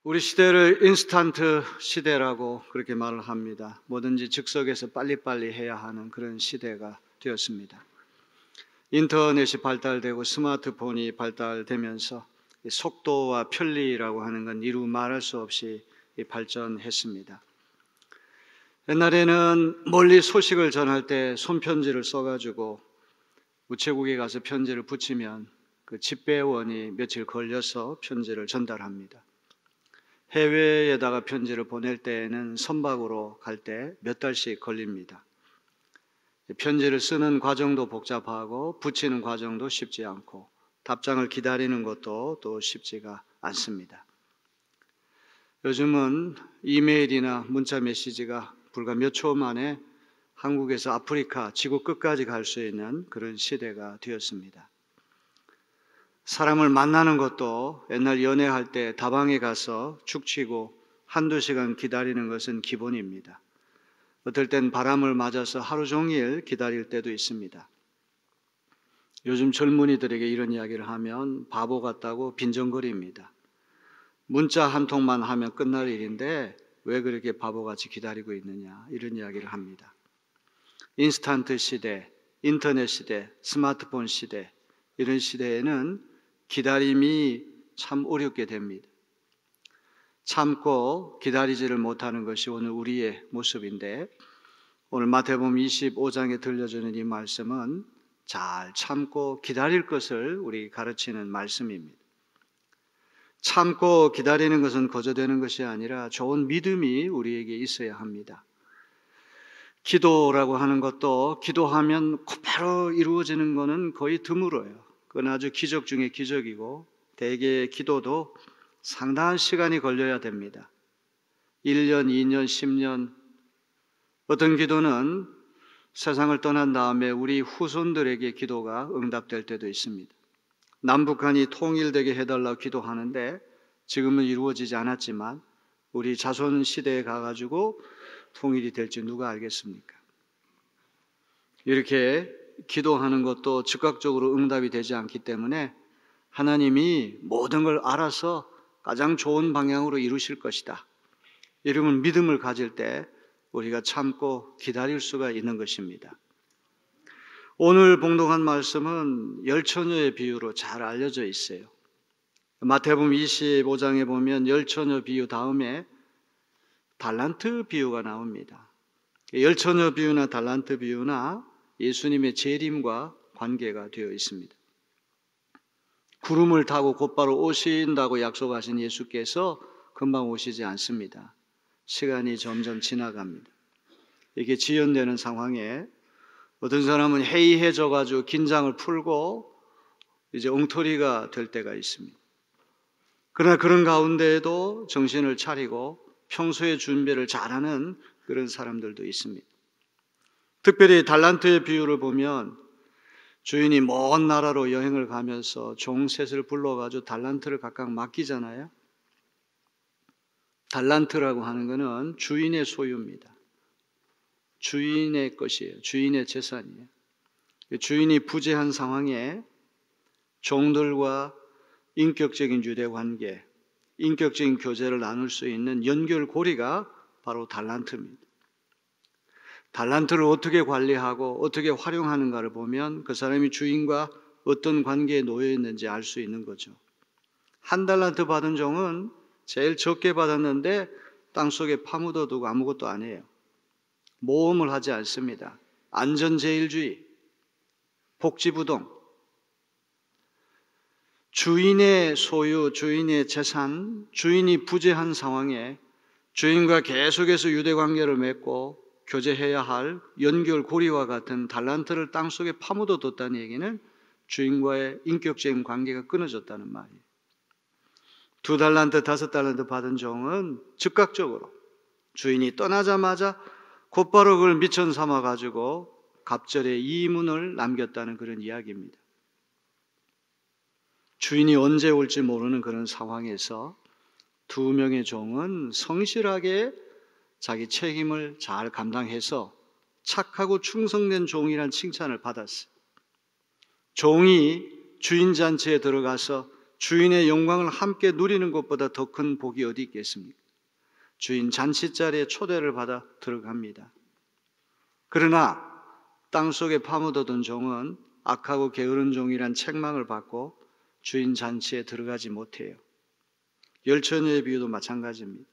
우리 시대를 인스턴트 시대라고 그렇게 말을 합니다. 뭐든지 즉석에서 빨리빨리 해야 하는 그런 시대가 되었습니다. 인터넷이 발달되고 스마트폰이 발달되면서 속도와 편리라고 하는 건 이루 말할 수 없이 발전했습니다. 옛날에는 멀리 소식을 전할 때 손편지를 써가지고 우체국에 가서 편지를 붙이면 그 집배원이 며칠 걸려서 편지를 전달합니다. 해외에다가 편지를 보낼 때에는 선박으로 갈 때 몇 달씩 걸립니다. 편지를 쓰는 과정도 복잡하고 붙이는 과정도 쉽지 않고 답장을 기다리는 것도 또 쉽지가 않습니다. 요즘은 이메일이나 문자 메시지가 불과 몇 초 만에 한국에서 아프리카 지구 끝까지 갈 수 있는 그런 시대가 되었습니다. 사람을 만나는 것도 옛날 연애할 때 다방에 가서 축치고 한두 시간 기다리는 것은 기본입니다. 어떨 땐 바람을 맞아서 하루 종일 기다릴 때도 있습니다. 요즘 젊은이들에게 이런 이야기를 하면 바보 같다고 빈정거립니다. 문자 한 통만 하면 끝날 일인데 왜 그렇게 바보같이 기다리고 있느냐, 이런 이야기를 합니다. 인스턴트 시대, 인터넷 시대, 스마트폰 시대, 이런 시대에는 기다림이 참 어렵게 됩니다. 참고 기다리지를 못하는 것이 오늘 우리의 모습인데, 오늘 마태복음 25장에 들려주는 이 말씀은 잘 참고 기다릴 것을 우리 가르치는 말씀입니다. 참고 기다리는 것은 거저되는 것이 아니라 좋은 믿음이 우리에게 있어야 합니다. 기도라고 하는 것도 기도하면 곧바로 이루어지는 것은 거의 드물어요. 그건 아주 기적 중에 기적이고 대개의 기도도 상당한 시간이 걸려야 됩니다. 1년, 2년, 10년, 어떤 기도는 세상을 떠난 다음에 우리 후손들에게 기도가 응답될 때도 있습니다. 남북한이 통일되게 해달라고 기도하는데 지금은 이루어지지 않았지만 우리 자손 시대에 가가지고 통일이 될지 누가 알겠습니까? 이렇게 기도하는 것도 즉각적으로 응답이 되지 않기 때문에 하나님이 모든 걸 알아서 가장 좋은 방향으로 이루실 것이다, 이런 믿음을 가질 때 우리가 참고 기다릴 수가 있는 것입니다. 오늘 봉독한 말씀은 열처녀의 비유로 잘 알려져 있어요. 마태복음 25장에 보면 열처녀 비유 다음에 달란트 비유가 나옵니다. 열처녀 비유나 달란트 비유나 예수님의 재림과 관계가 되어 있습니다. 구름을 타고 곧바로 오신다고 약속하신 예수께서 금방 오시지 않습니다. 시간이 점점 지나갑니다. 이게 지연되는 상황에 어떤 사람은 해이해져 가지고 긴장을 풀고 이제 엉터리가 될 때가 있습니다. 그러나 그런 가운데에도 정신을 차리고 평소에 준비를 잘하는 그런 사람들도 있습니다. 특별히 달란트의 비유를 보면 주인이 먼 나라로 여행을 가면서 종 셋을 불러가지고 달란트를 각각 맡기잖아요. 달란트라고 하는 것은 주인의 소유입니다. 주인의 것이에요. 주인의 재산이에요. 주인이 부재한 상황에 종들과 인격적인 유대관계, 인격적인 교제를 나눌 수 있는 연결고리가 바로 달란트입니다. 달란트를 어떻게 관리하고 어떻게 활용하는가를 보면 그 사람이 주인과 어떤 관계에 놓여 있는지 알 수 있는 거죠. 한 달란트 받은 종은 제일 적게 받았는데 땅속에 파묻어두고 아무것도 안 해요. 모험을 하지 않습니다. 안전제일주의, 복지부동. 주인의 소유, 주인의 재산, 주인이 부재한 상황에 주인과 계속해서 유대관계를 맺고 교제해야 할 연결고리와 같은 달란트를 땅속에 파묻어 뒀다는 얘기는 주인과의 인격적인 관계가 끊어졌다는 말이에요. 2달란트, 5달란트 받은 종은 즉각적으로 주인이 떠나자마자 곧바로 그걸 미천 삼아가지고 갑절의 이문을 남겼다는 그런 이야기입니다. 주인이 언제 올지 모르는 그런 상황에서 2명의 종은 성실하게 자기 책임을 잘 감당해서 착하고 충성된 종이란 칭찬을 받았어요. 종이 주인 잔치에 들어가서 주인의 영광을 함께 누리는 것보다 더 큰 복이 어디 있겠습니까? 주인 잔치자리에 초대를 받아 들어갑니다. 그러나 땅속에 파묻어둔 종은 악하고 게으른 종이란 책망을 받고 주인 잔치에 들어가지 못해요. 열처녀의 비유도 마찬가지입니다.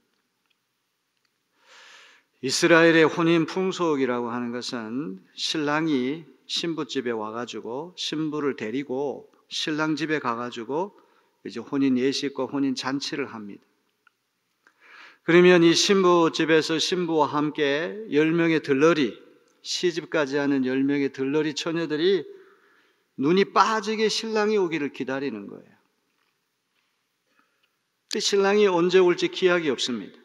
이스라엘의 혼인 풍속이라고 하는 것은 신랑이 신부 집에 와가지고 신부를 데리고 신랑 집에 가가지고 이제 혼인 예식과 혼인 잔치를 합니다. 그러면 이 신부 집에서 신부와 함께 10명의 들러리, 시집까지 하는 10명의 들러리 처녀들이 눈이 빠지게 신랑이 오기를 기다리는 거예요. 신랑이 언제 올지 기약이 없습니다.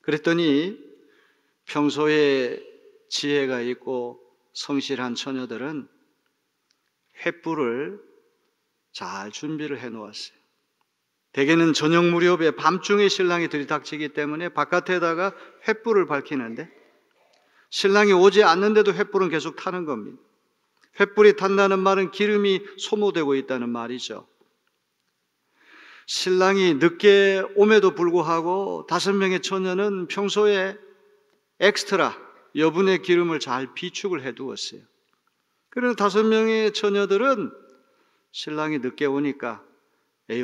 그랬더니 평소에 지혜가 있고 성실한 처녀들은 횃불을 잘 준비를 해 놓았어요. 대개는 저녁 무렵에 밤중에 신랑이 들이닥치기 때문에 바깥에다가 횃불을 밝히는데 신랑이 오지 않는데도 횃불은 계속 타는 겁니다. 횃불이 탄다는 말은 기름이 소모되고 있다는 말이죠. 신랑이 늦게 옴에도 불구하고 5명의 처녀는 평소에 엑스트라 여분의 기름을 잘 비축을 해두었어요. 그래서 5명의 처녀들은 신랑이 늦게 오니까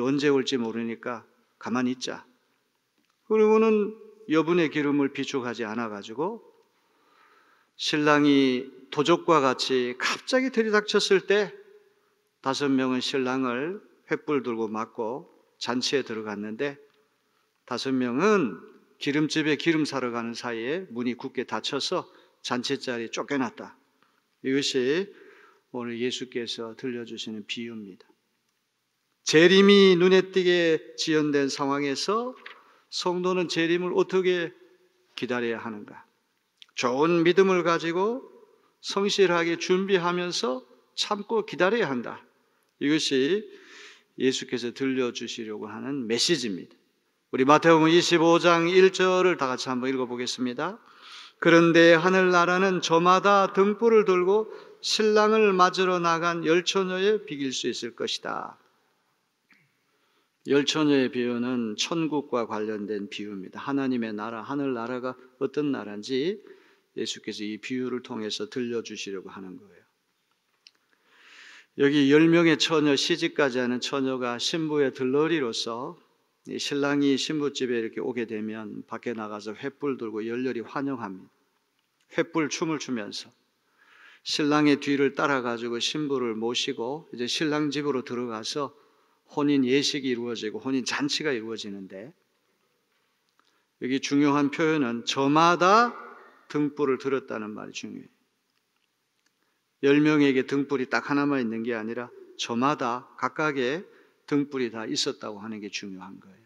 언제 올지 모르니까 가만히 있자. 그리고는 여분의 기름을 비축하지 않아가지고 신랑이 도적과 같이 갑자기 들이닥쳤을 때 5명은 신랑을 횃불 들고 맞고 잔치에 들어갔는데 5명은 기름집에 기름 사러 가는 사이에 문이 굳게 닫혀서 잔치자리에 쫓겨났다. 이것이 오늘 예수께서 들려주시는 비유입니다. 재림이 눈에 띄게 지연된 상황에서 성도는 재림을 어떻게 기다려야 하는가? 좋은 믿음을 가지고 성실하게 준비하면서 참고 기다려야 한다. 이것이 예수께서 들려주시려고 하는 메시지입니다. 우리 마태복음 25장 1절을 다 같이 한번 읽어보겠습니다. 그런데 하늘나라는 저마다 등불을 들고 신랑을 맞으러 나간 열처녀에 비길 수 있을 것이다. 열처녀의 비유는 천국과 관련된 비유입니다. 하나님의 나라, 하늘나라가 어떤 나라인지 예수께서 이 비유를 통해서 들려주시려고 하는 거예요. 여기 10명의 처녀, 시집까지 하는 처녀가 신부의 들러리로서 신랑이 신부집에 이렇게 오게 되면 밖에 나가서 횃불 들고 열렬히 환영합니다. 횃불 춤을 추면서 신랑의 뒤를 따라가지고 신부를 모시고 이제 신랑 집으로 들어가서 혼인 예식이 이루어지고 혼인 잔치가 이루어지는데 여기 중요한 표현은 저마다 등불을 들었다는 말이 중요해요. 10명에게 등불이 딱 하나만 있는 게 아니라 저마다 각각의 등불이 다 있었다고 하는 게 중요한 거예요.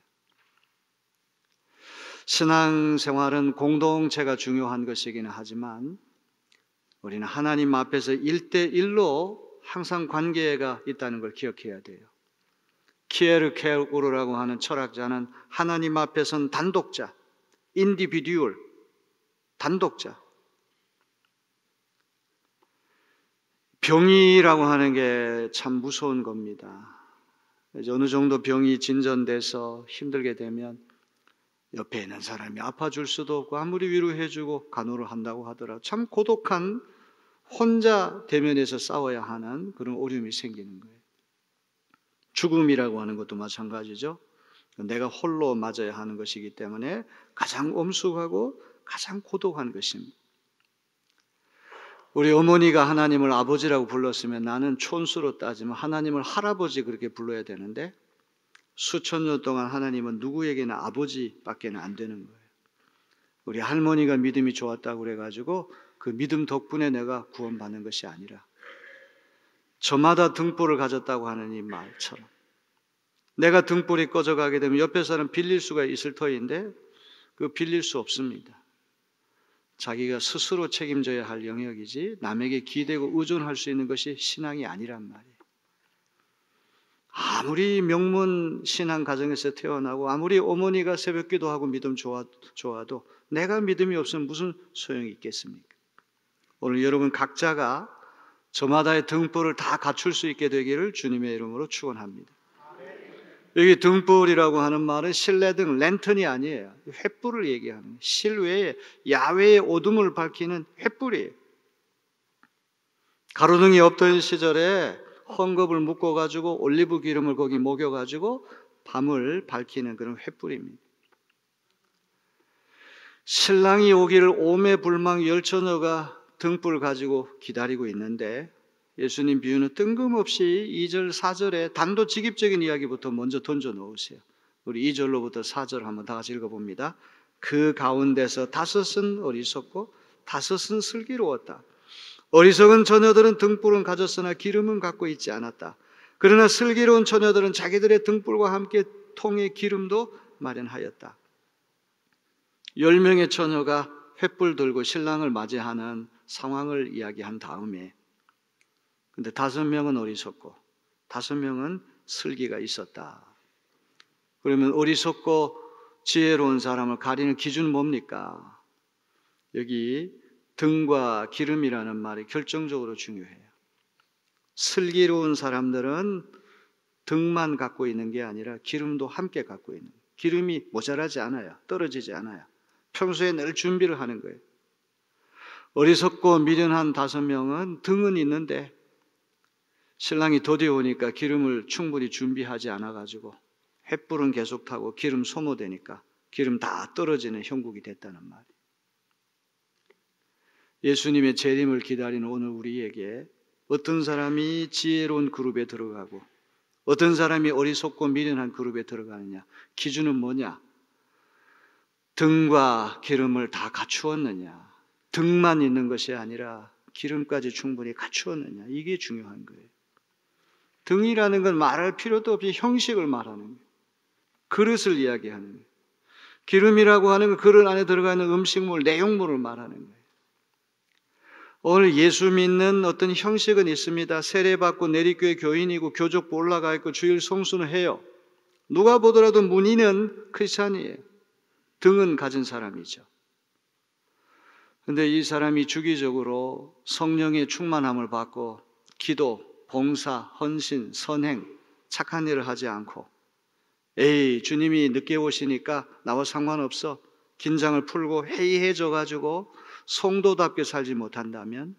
신앙생활은 공동체가 중요한 것이기는 하지만 우리는 하나님 앞에서 1대1로 항상 관계가 있다는 걸 기억해야 돼요. 키에르케고르라고 하는 철학자는 하나님 앞에선 단독자, 인디비듀얼, 단독자. 병이라고 하는 게 참 무서운 겁니다. 어느 정도 병이 진전돼서 힘들게 되면 옆에 있는 사람이 아파줄 수도 없고 아무리 위로해주고 간호를 한다고 하더라도 참 고독한 혼자 대면해서 싸워야 하는 그런 어려움이 생기는 거예요. 죽음이라고 하는 것도 마찬가지죠. 내가 홀로 맞아야 하는 것이기 때문에 가장 엄숙하고 가장 고독한 것입니다. 우리 어머니가 하나님을 아버지라고 불렀으면 나는 촌수로 따지면 하나님을 할아버지 그렇게 불러야 되는데 수천 년 동안 하나님은 누구에게나 아버지밖에 안 되는 거예요. 우리 할머니가 믿음이 좋았다고 그래가지고 그 믿음 덕분에 내가 구원받는 것이 아니라 저마다 등불을 가졌다고 하는 이 말처럼 내가 등불이 꺼져가게 되면 옆에 사람 빌릴 수가 있을 터인데 그 빌릴 수 없습니다. 자기가 스스로 책임져야 할 영역이지 남에게 기대고 의존할 수 있는 것이 신앙이 아니란 말이에요. 아무리 명문 신앙 가정에서 태어나고 아무리 어머니가 새벽 기도하고 믿음 좋아도 내가 믿음이 없으면 무슨 소용이 있겠습니까? 오늘 여러분 각자가 저마다의 등불을 다 갖출 수 있게 되기를 주님의 이름으로 축원합니다. 여기 등불이라고 하는 말은 실내등, 랜턴이 아니에요. 횃불을 얘기하는 거예요. 실외에 야외의 어둠을 밝히는 횃불이에요. 가로등이 없던 시절에 헝겊을 묶어가지고 올리브 기름을 거기 먹여가지고 밤을 밝히는 그런 횃불입니다. 신랑이 오기를 오매불망 열처녀가 등불 가지고 기다리고 있는데 예수님 비유는 뜬금없이 2절, 4절에 단도직입적인 이야기부터 먼저 던져 놓으세요. 우리 2절로부터 4절 한번 다 같이 읽어봅니다. 그 가운데서 5은 어리석고 5은 슬기로웠다. 어리석은 처녀들은 등불은 가졌으나 기름은 갖고 있지 않았다. 그러나 슬기로운 처녀들은 자기들의 등불과 함께 통에 기름도 마련하였다. 10명의 처녀가 횃불 들고 신랑을 맞이하는 상황을 이야기한 다음에 근데 5명은 어리석고 5명은 슬기가 있었다. 그러면 어리석고 지혜로운 사람을 가리는 기준은 뭡니까? 여기 등과 기름이라는 말이 결정적으로 중요해요. 슬기로운 사람들은 등만 갖고 있는 게 아니라 기름도 함께 갖고 있는 거예요. 기름이 모자라지 않아요. 떨어지지 않아요. 평소에 늘 준비를 하는 거예요. 어리석고 미련한 5명은 등은 있는데 신랑이 더디 오니까 기름을 충분히 준비하지 않아가지고 횃불은 계속 타고 기름 소모되니까 기름 다 떨어지는 형국이 됐다는 말이에요. 예수님의 재림을 기다리는 오늘 우리에게 어떤 사람이 지혜로운 그룹에 들어가고 어떤 사람이 어리석고 미련한 그룹에 들어가느냐, 기준은 뭐냐? 등과 기름을 다 갖추었느냐, 등만 있는 것이 아니라 기름까지 충분히 갖추었느냐, 이게 중요한 거예요. 등이라는 건 말할 필요도 없이 형식을 말하는 거예요. 그릇을 이야기하는 거예요. 기름이라고 하는 건 그릇 안에 들어가 있는 음식물, 내용물을 말하는 거예요. 오늘 예수 믿는 어떤 형식은 있습니다. 세례받고 내리교회 교인이고 교족보 올라가 있고 주일 성수는 해요. 누가 보더라도 문의는 크리스찬이에요. 등은 가진 사람이죠. 그런데 이 사람이 주기적으로 성령의 충만함을 받고 기도, 봉사, 헌신, 선행, 착한 일을 하지 않고 에이 주님이 늦게 오시니까 나와 상관없어 긴장을 풀고 해이해져 가지고 성도답게 살지 못한다면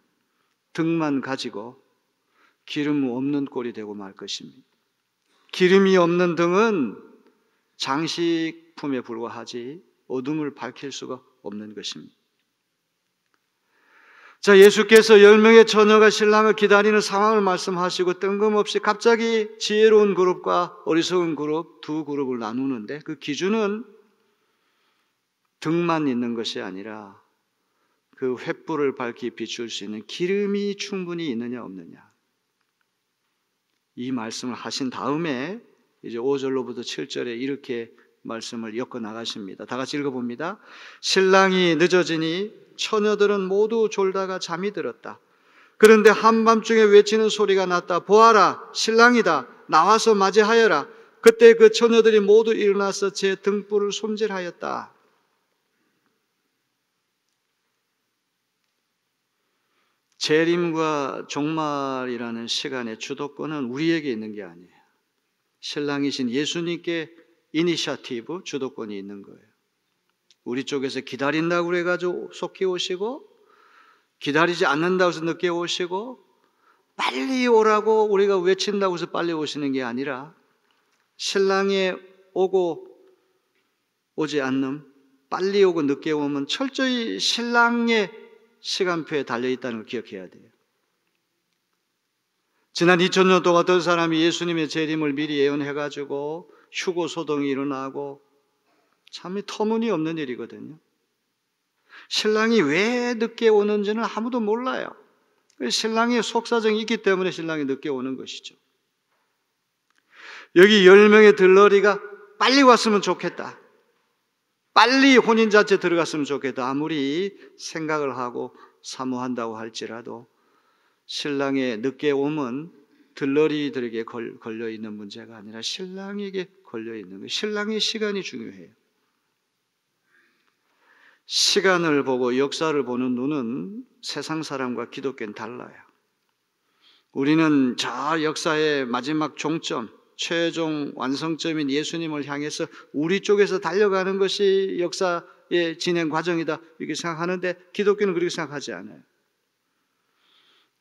등만 가지고 기름 없는 꼴이 되고 말 것입니다. 기름이 없는 등은 장식품에 불과하지 어둠을 밝힐 수가 없는 것입니다. 자, 예수께서 10명의 처녀가 신랑을 기다리는 상황을 말씀하시고 뜬금없이 갑자기 지혜로운 그룹과 어리석은 그룹 두 그룹을 나누는데 그 기준은 등만 있는 것이 아니라 그 횃불을 밝히 비출 수 있는 기름이 충분히 있느냐 없느냐, 이 말씀을 하신 다음에 이제 5절로부터 7절에 이렇게 말씀을 엮어 나가십니다. 다 같이 읽어봅니다. 신랑이 늦어지니 처녀들은 모두 졸다가 잠이 들었다. 그런데 한밤중에 외치는 소리가 났다. 보아라, 신랑이다. 나와서 맞이하여라. 그때 그 처녀들이 모두 일어나서 제 등불을 손질하였다. 재림과 종말이라는 시간의 주도권은 우리에게 있는 게 아니에요. 신랑이신 예수님께 이니셔티브, 주도권이 있는 거예요. 우리 쪽에서 기다린다고 그래가지고 속히 오시고, 기다리지 않는다고 해서 늦게 오시고, 빨리 오라고 우리가 외친다고 해서 빨리 오시는 게 아니라 신랑에 오고 오지 않는, 빨리 오고 늦게 오면 철저히 신랑의 시간표에 달려있다는 걸 기억해야 돼요. 지난 2000년 동안 어떤 사람이 예수님의 재림을 미리 예언해가지고 휴고 소동이 일어나고 참 터무니없는 일이거든요. 신랑이 왜 늦게 오는지는 아무도 몰라요. 신랑의 속사정이 있기 때문에 신랑이 늦게 오는 것이죠. 여기 10명의 들러리가 빨리 왔으면 좋겠다, 빨리 혼인잔치에 들어갔으면 좋겠다, 아무리 생각을 하고 사모한다고 할지라도 신랑의 늦게 오면 들러리들에게 걸려있는 문제가 아니라 신랑에게 걸려있는 거예요. 신랑의 시간이 중요해요. 시간을 보고 역사를 보는 눈은 세상 사람과 기독교는 달라요. 우리는 저 역사의 마지막 종점, 최종 완성점인 예수님을 향해서 우리 쪽에서 달려가는 것이 역사의 진행 과정이다 이렇게 생각하는데 기독교는 그렇게 생각하지 않아요.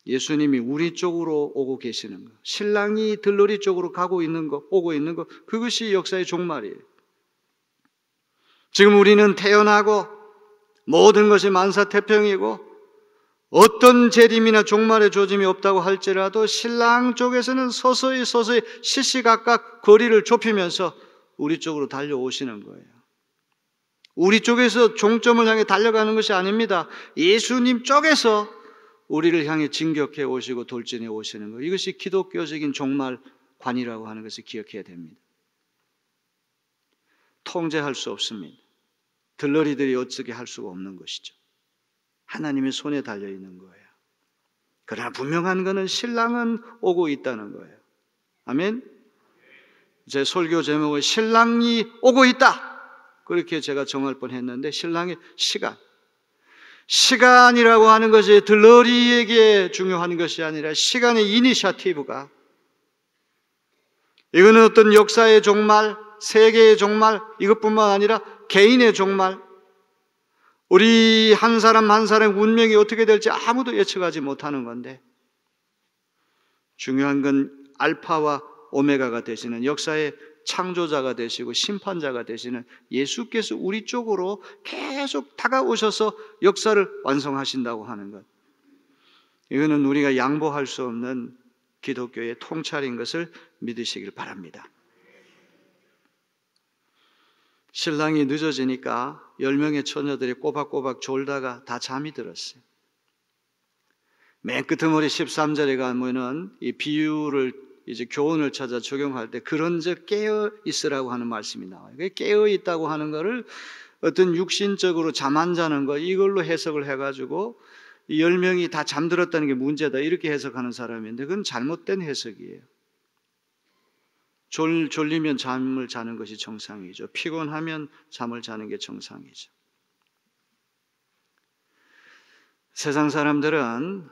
예수님이 우리 쪽으로 오고 계시는 것, 신랑이 들러리 쪽으로 가고 있는 것, 오고 있는 것, 그것이 역사의 종말이에요. 지금 우리는 태어나고 모든 것이 만사태평이고 어떤 재림이나 종말의 조짐이 없다고 할지라도 신랑 쪽에서는 서서히 시시각각 거리를 좁히면서 우리 쪽으로 달려오시는 거예요. 우리 쪽에서 종점을 향해 달려가는 것이 아닙니다. 예수님 쪽에서 우리를 향해 진격해 오시고 돌진해 오시는 것, 이것이 기독교적인 종말관이라고 하는 것을 기억해야 됩니다. 통제할 수 없습니다. 들러리들이 어떻게 할 수가 없는 것이죠. 하나님의 손에 달려있는 거예요. 그러나 분명한 것은 신랑은 오고 있다는 거예요. 아멘. 제 설교 제목은 신랑이 오고 있다, 그렇게 제가 정할 뻔했는데 신랑의 시간이라고 하는 것이 들러리에게 중요한 것이 아니라 시간의 이니셔티브가, 이거는 어떤 역사의 종말, 세계의 종말, 이것뿐만 아니라 개인의 종말, 우리 한 사람 한 사람의 운명이 어떻게 될지 아무도 예측하지 못하는 건데, 중요한 건 알파와 오메가가 되시는 역사의 창조자가 되시고 심판자가 되시는 예수께서 우리 쪽으로 계속 다가오셔서 역사를 완성하신다고 하는 것, 이거는 우리가 양보할 수 없는 기독교의 통찰인 것을 믿으시길 바랍니다. 신랑이 늦어지니까 10명의 처녀들이 꼬박꼬박 졸다가 다 잠이 들었어요. 맨 끝머리 13절에 가면은 이 비유를 이제 교훈을 찾아 적용할 때 그런즉 깨어 있으라고 하는 말씀이 나와요. 깨어 있다고 하는 것을 어떤 육신적으로 잠 안 자는 거, 이걸로 해석을 해가지고 10명이 다 잠들었다는 게 문제다 이렇게 해석하는 사람인데 그건 잘못된 해석이에요. 졸리면 잠을 자는 것이 정상이죠. 피곤하면 잠을 자는 게 정상이죠. 세상 사람들은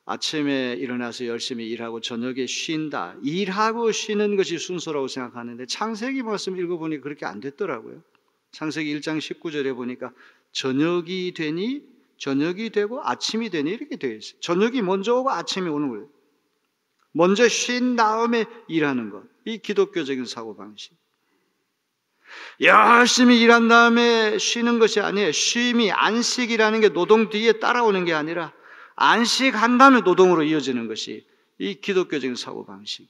아침에 일어나서 열심히 일하고 저녁에 쉰다, 일하고 쉬는 것이 순서라고 생각하는데 창세기 말씀 읽어보니 그렇게 안 됐더라고요. 창세기 1장 19절에 보니까 저녁이 되고 아침이 되니 이렇게 되어 있어요. 저녁이 먼저 오고 아침이 오는 거예요. 먼저 쉰 다음에 일하는 것, 이 기독교적인 사고방식. 열심히 일한 다음에 쉬는 것이 아니에요. 쉼이, 안식이라는 게 노동 뒤에 따라오는 게 아니라 안식한 다음에 노동으로 이어지는 것이 이 기독교적인 사고방식이.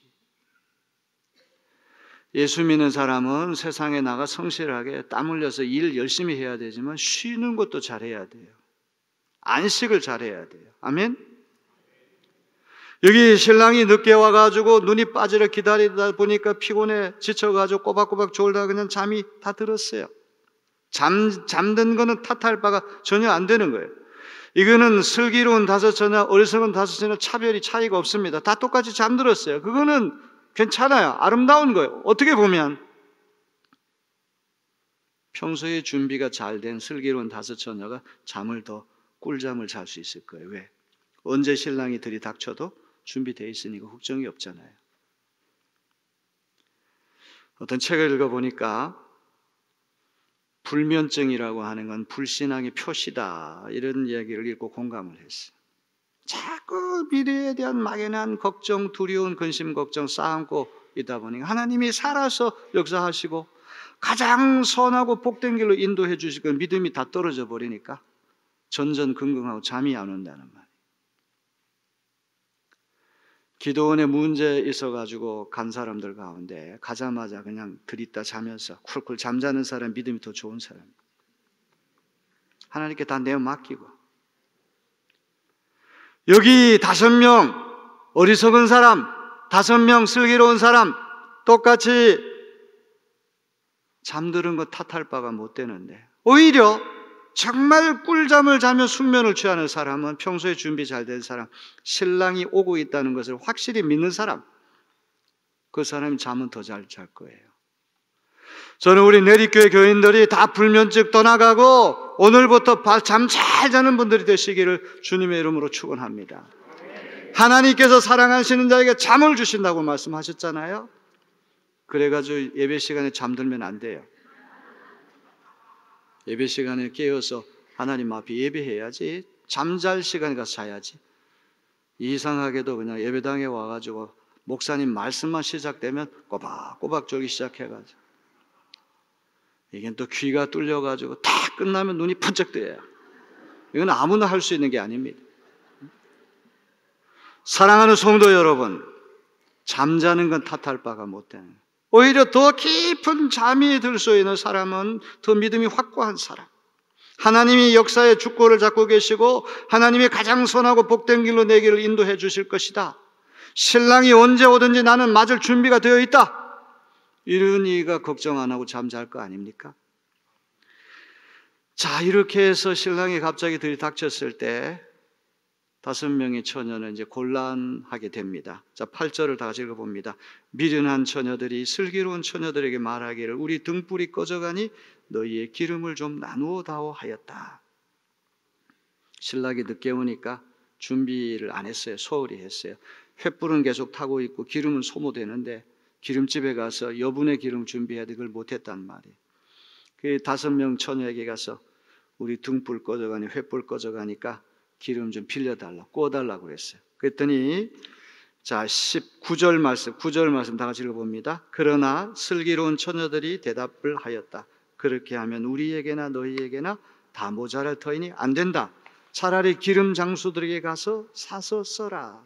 예수 믿는 사람은 세상에 나가 성실하게 땀 흘려서 일 열심히 해야 되지만 쉬는 것도 잘해야 돼요. 안식을 잘해야 돼요. 아멘. 여기 신랑이 늦게 와가지고 눈이 빠지려 기다리다 보니까 피곤해 지쳐가지고 꼬박꼬박 졸다가 그냥 잠이 다 들었어요. 잠든 거는 탓할 바가 전혀 안 되는 거예요. 이거는 슬기로운 다섯 처녀, 어리석은 다섯 처녀 차이가 없습니다. 다 똑같이 잠들었어요. 그거는 괜찮아요. 아름다운 거예요. 어떻게 보면 평소에 준비가 잘 된 슬기로운 다섯 처녀가 꿀잠을 잘 수 있을 거예요. 왜? 언제 신랑이 들이닥쳐도 준비되어 있으니까 걱정이 없잖아요. 어떤 책을 읽어보니까 불면증이라고 하는 건 불신앙의 표시다, 이런 이야기를 읽고 공감을 했어요. 자꾸 미래에 대한 막연한 걱정, 두려운 근심, 걱정 쌓아안고 있다 보니까 하나님이 살아서 역사하시고 가장 선하고 복된 길로 인도해 주시고 믿음이 다 떨어져 버리니까 전전긍긍하고 잠이 안 온다는 말. 기도원에 문제 있어가지고 간 사람들 가운데 가자마자 그냥 들이다 자면서 쿨쿨 잠자는 사람 믿음이 더 좋은 사람. 하나님께 다 내어 맡기고. 여기 5명 어리석은 사람, 5명 슬기로운 사람 똑같이 잠드는 거 탓할 바가 못 되는데, 오히려 정말 꿀잠을 자며 숙면을 취하는 사람은 평소에 준비 잘 된 사람, 신랑이 오고 있다는 것을 확실히 믿는 사람, 그 사람이 잠은 더 잘 잘 거예요. 저는 우리 내리교회 교인들이 다 불면증 떠나가고 오늘부터 잠 잘 자는 분들이 되시기를 주님의 이름으로 축원합니다. 하나님께서 사랑하시는 자에게 잠을 주신다고 말씀하셨잖아요. 그래가지고 예배 시간에 잠들면 안 돼요. 예배 시간에 깨어서 하나님 앞에 예배해야지. 잠잘 시간에 가서 자야지. 이상하게도 그냥 예배당에 와가지고 목사님 말씀만 시작되면 꼬박꼬박 졸기 시작해가지고, 이게 또 귀가 뚫려가지고 다 끝나면 눈이 번쩍 뜨여요. 이건 아무나 할 수 있는 게 아닙니다. 사랑하는 성도 여러분, 잠자는 건 탓할 바가 못 되는, 오히려 더 깊은 잠이 들 수 있는 사람은 더 믿음이 확고한 사람, 하나님이 역사의 주권을 잡고 계시고 하나님이 가장 선하고 복된 길로 내 길을 인도해 주실 것이다, 신랑이 언제 오든지 나는 맞을 준비가 되어 있다, 이런 이가 걱정 안 하고 잠잘 거 아닙니까? 자, 이렇게 해서 신랑이 갑자기 들이닥쳤을 때 5명의 처녀는 이제 곤란하게 됩니다. 자, 8절을 다 같이 읽어봅니다. 미련한 처녀들이 슬기로운 처녀들에게 말하기를 우리 등불이 꺼져가니 너희의 기름을 좀 나누어 다오 하였다. 신랑이 늦게 오니까 준비를 안 했어요. 소홀히 했어요. 횃불은 계속 타고 있고 기름은 소모되는데 기름집에 가서 여분의 기름 준비해야 돼, 그걸 못했단 말이에요. 그 5명 처녀에게 가서 우리 등불 꺼져가니 횃불 꺼져가니까 기름 좀 빌려달라, 구워달라고 그랬어요. 그랬더니 자 9절 말씀 다 같이 읽어봅니다. 그러나 슬기로운 처녀들이 대답을 하였다. 그렇게 하면 우리에게나 너희에게나 다 모자랄 터이니 안 된다. 차라리 기름 장수들에게 가서 사서 써라.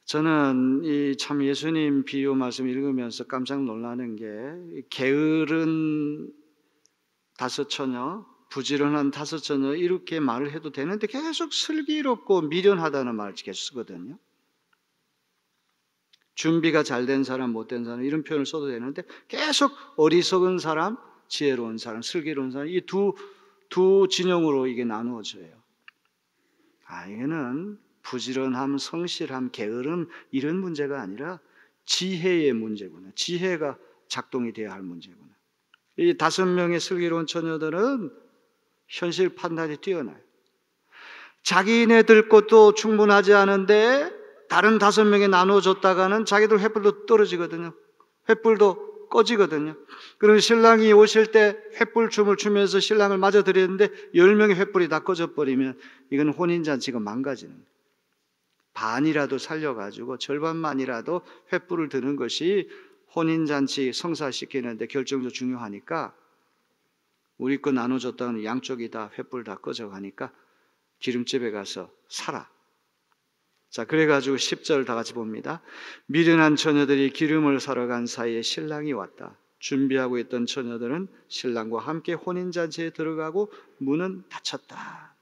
저는 이 참 예수님 비유 말씀 읽으면서 깜짝 놀라는 게, 게으른 5처녀, 부지런한 5처녀 이렇게 말을 해도 되는데 계속 슬기롭고 미련하다는 말을 계속 쓰거든요. 준비가 잘 된 사람, 못된 사람 이런 표현을 써도 되는데 계속 어리석은 사람, 지혜로운 사람, 슬기로운 사람, 이 두 진영으로 이게 나누어져요. 이거는 부지런함, 성실함, 게으름 이런 문제가 아니라 지혜의 문제구나. 지혜가 작동이 돼야 할 문제구나. 이 5명의 슬기로운 처녀들은 현실 판단이 뛰어나요. 자기네들 것도 충분하지 않은데 다른 5명에 나눠줬다가는 자기들 횃불도 떨어지거든요. 횃불도 꺼지거든요. 그럼 신랑이 오실 때 횃불 춤을 추면서 신랑을 맞아들였는데 10명의 횃불이 다 꺼져버리면 이건 혼인잔치가 망가지는 거예요. 반이라도 살려가지고 절반만이라도 횃불을 드는 것이 혼인잔치 성사시키는데 결정적으로 중요하니까, 우리 거 나눠줬다는 양쪽이 다 횃불 다 꺼져가니까 기름집에 가서 사라. 자, 그래가지고 10절 다 같이 봅니다. 미련한 처녀들이 기름을 사러 간 사이에 신랑이 왔다. 준비하고 있던 처녀들은 신랑과 함께 혼인잔치에 들어가고 문은 닫혔다.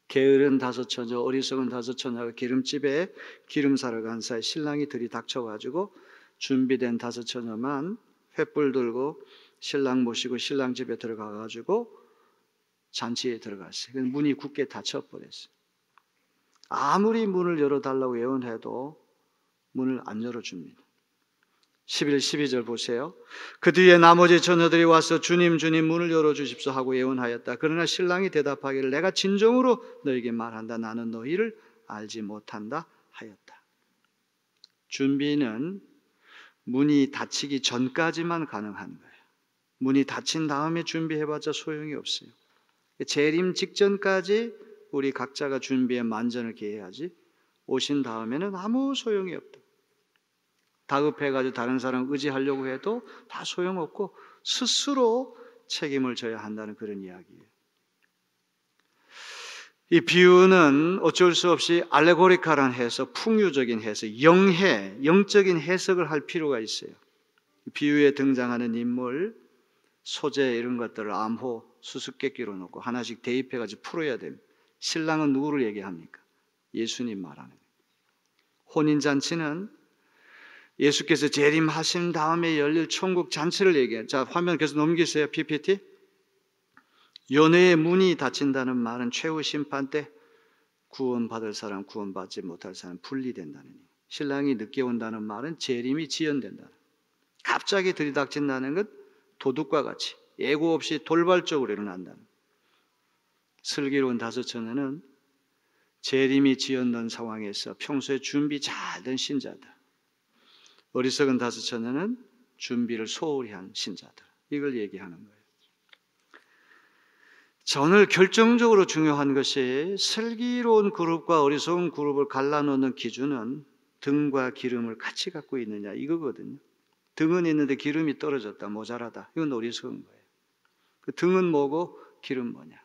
게으른 5처녀, 어리석은 5처녀가 기름집에 기름 사러 간 사이에 신랑이 들이닥쳐가지고 준비된 5처녀만 횃불 들고 신랑 모시고 신랑 집에 들어가가지고 잔치에 들어갔어요. 문이 굳게 닫혀버렸어요. 아무리 문을 열어달라고 예언해도 문을 안 열어줍니다. 11, 12절 보세요. 그 뒤에 나머지 처녀들이 와서 주님 주님 문을 열어주십시오 하고 예언하였다. 그러나 신랑이 대답하기를 내가 진정으로 너에게 말한다. 나는 너희를 알지 못한다 하였다. 준비는 문이 닫히기 전까지만 가능한 거예요. 문이 닫힌 다음에 준비해봤자 소용이 없어요. 재림 직전까지 우리 각자가 준비에 만전을 기해야지, 오신 다음에는 아무 소용이 없다. 다급해가지고 다른 사람 의지하려고 해도 다 소용없고 스스로 책임을 져야 한다는 그런 이야기예요. 이 비유는 어쩔 수 없이 알레고리카란 해석, 풍유적인 해석, 영적인 해석을 할 필요가 있어요. 비유에 등장하는 인물, 소재 이런 것들을 암호, 수수께끼로 놓고 하나씩 대입해가지고 풀어야 됩니다. 신랑은 누구를 얘기합니까? 예수님 말하는 거예요. 혼인잔치는 예수께서 재림하신 다음에 열릴 천국 잔치를 얘기해요. 자, 화면 계속 넘기세요. PPT. 연회의 문이 닫힌다는 말은 최후 심판 때 구원받을 사람, 구원받지 못할 사람 분리된다는 얘기예요. 신랑이 늦게 온다는 말은 재림이 지연된다는 거예요. 갑자기 들이닥친다는 것 도둑과 같이 예고 없이 돌발적으로 일어난다는 거예요. 슬기로운 5처녀는 재림이 지연된 상황에서 평소에 준비 잘 된 신자들, 어리석은 다섯 처녀는 준비를 소홀히 한 신자들, 이걸 얘기하는 거예요. 자, 오늘 결정적으로 중요한 것이 슬기로운 그룹과 어리석은 그룹을 갈라놓는 기준은 등과 기름을 같이 갖고 있느냐 이거거든요. 등은 있는데 기름이 떨어졌다, 모자라다, 이건 어리석은 거예요. 그 등은 뭐고 기름 뭐냐?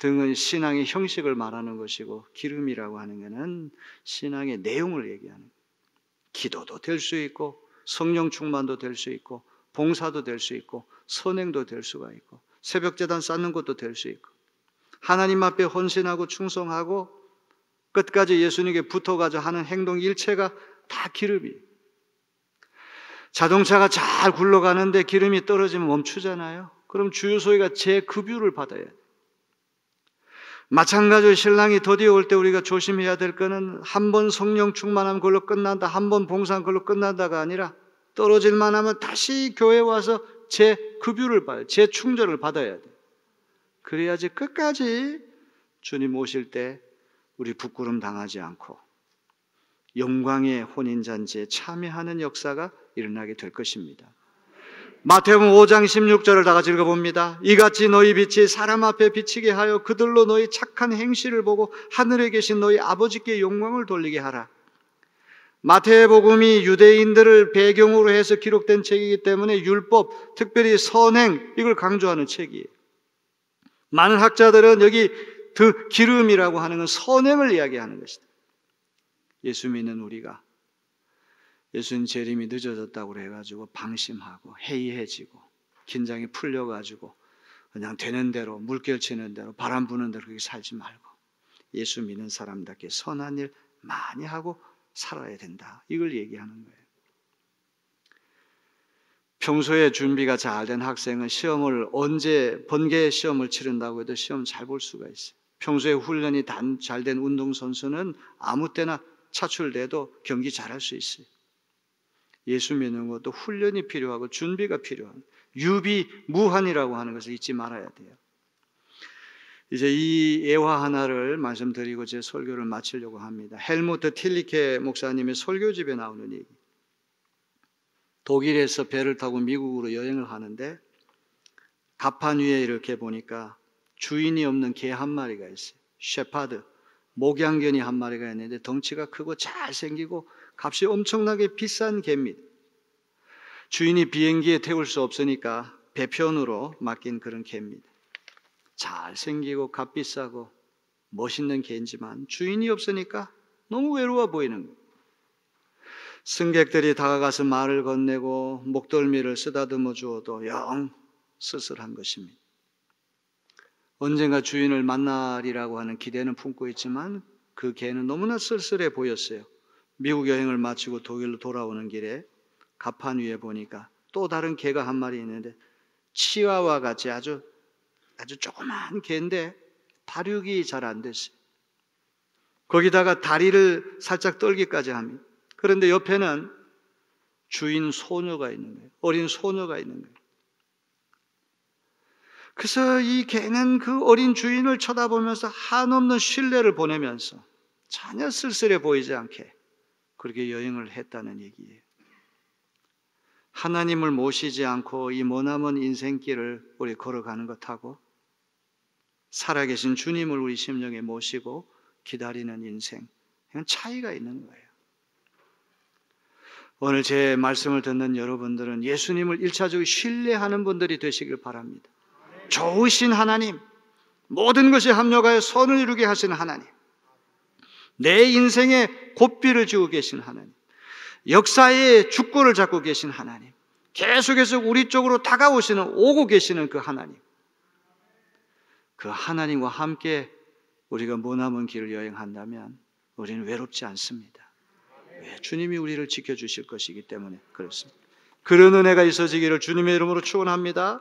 등은 신앙의 형식을 말하는 것이고 기름이라고 하는 것은 신앙의 내용을 얘기하는 거예요. 기도도 될 수 있고 성령 충만도 될 수 있고 봉사도 될 수 있고 선행도 될 수가 있고 새벽제단 쌓는 것도 될 수 있고 하나님 앞에 헌신하고 충성하고 끝까지 예수님께 붙어가자 하는 행동 일체가 다 기름이에요. 자동차가 잘 굴러가는데 기름이 떨어지면 멈추잖아요. 그럼 주유소가 재급유를 받아야 돼요. 마찬가지로 신랑이 더디어 올 때 우리가 조심해야 될 거는 한 번 성령 충만하면 그걸로 끝난다, 한 번 봉사하면 그걸로 끝난다가 아니라 떨어질 만하면 다시 교회 와서 재급유를 받아야, 재충전을 받아야 돼. 그래야지 끝까지 주님 오실 때 우리 부끄럼 당하지 않고 영광의 혼인잔치에 참여하는 역사가 일어나게 될 것입니다. 마태복음 5장 16절을 다 같이 읽어봅니다. 이같이 너희 빛이 사람 앞에 비치게 하여 그들로 너희 착한 행실을 보고 하늘에 계신 너희 아버지께 영광을 돌리게 하라. 마태복음이 유대인들을 배경으로 해서 기록된 책이기 때문에 율법, 특별히 선행, 이걸 강조하는 책이에요. 많은 학자들은 여기 그 기름이라고 하는 건 선행을 이야기하는 것이다. 예수 믿는 우리가 예수님 재림이 늦어졌다고 해가지고 방심하고 해이해지고 긴장이 풀려가지고 그냥 되는 대로 물결 치는 대로 바람 부는 대로 그렇게 살지 말고 예수 믿는 사람답게 선한 일 많이 하고 살아야 된다, 이걸 얘기하는 거예요. 평소에 준비가 잘 된 학생은 시험을 언제 번개 시험을 치른다고 해도 시험 잘 볼 수가 있어요. 평소에 훈련이 잘 된 운동선수는 아무 때나 차출돼도 경기 잘할 수 있어요. 예수 믿는 것도 훈련이 필요하고 준비가 필요한 유비무환이라고 하는 것을 잊지 말아야 돼요. 이제 이 예화 하나를 말씀드리고 제 설교를 마치려고 합니다. 헬무트 틸리케 목사님의 설교집에 나오는 얘기. 독일에서 배를 타고 미국으로 여행을 하는데 갑판 위에 이렇게 보니까 주인이 없는 개 한 마리가 있어요. 셰파드, 목양견이 한 마리가 있는데 덩치가 크고 잘생기고 값이 엄청나게 비싼 개입니다. 주인이 비행기에 태울 수 없으니까 배편으로 맡긴 그런 개입니다. 잘생기고 값비싸고 멋있는 개인지만 주인이 없으니까 너무 외로워 보이는 거예요. 승객들이 다가가서 말을 건네고 목덜미를 쓰다듬어 주어도 영 쓸쓸한 것입니다. 언젠가 주인을 만나리라고 하는 기대는 품고 있지만 그 개는 너무나 쓸쓸해 보였어요. 미국 여행을 마치고 독일로 돌아오는 길에 갑판 위에 보니까 또 다른 개가 한 마리 있는데 치와와 같이 아주 조그만 개인데 발육이 잘 안 됐어요. 거기다가 다리를 살짝 떨기까지 합니다. 그런데 옆에는 주인 소녀가 있는 거예요. 어린 소녀가 있는 거예요. 그래서 이 개는 그 어린 주인을 쳐다보면서 한없는 신뢰를 보내면서 전혀 쓸쓸해 보이지 않게 그렇게 여행을 했다는 얘기예요. 하나님을 모시지 않고 이 머나먼 인생길을 우리 걸어가는 것하고 살아계신 주님을 우리 심령에 모시고 기다리는 인생, 이건 차이가 있는 거예요. 오늘 제 말씀을 듣는 여러분들은 예수님을 1차적으로 신뢰하는 분들이 되시길 바랍니다. 좋으신 하나님, 모든 것이 합력하여 선을 이루게 하시는 하나님, 내 인생에 고삐를 쥐고 계신 하나님, 역사의 주권을 잡고 계신 하나님, 계속해서 우리 쪽으로 다가오시는, 오고 계시는 그 하나님, 그 하나님과 함께 우리가 머나먼 길을 여행한다면 우리는 외롭지 않습니다. 왜? 주님이 우리를 지켜주실 것이기 때문에 그렇습니다. 그런 은혜가 있어지기를 주님의 이름으로 축원합니다.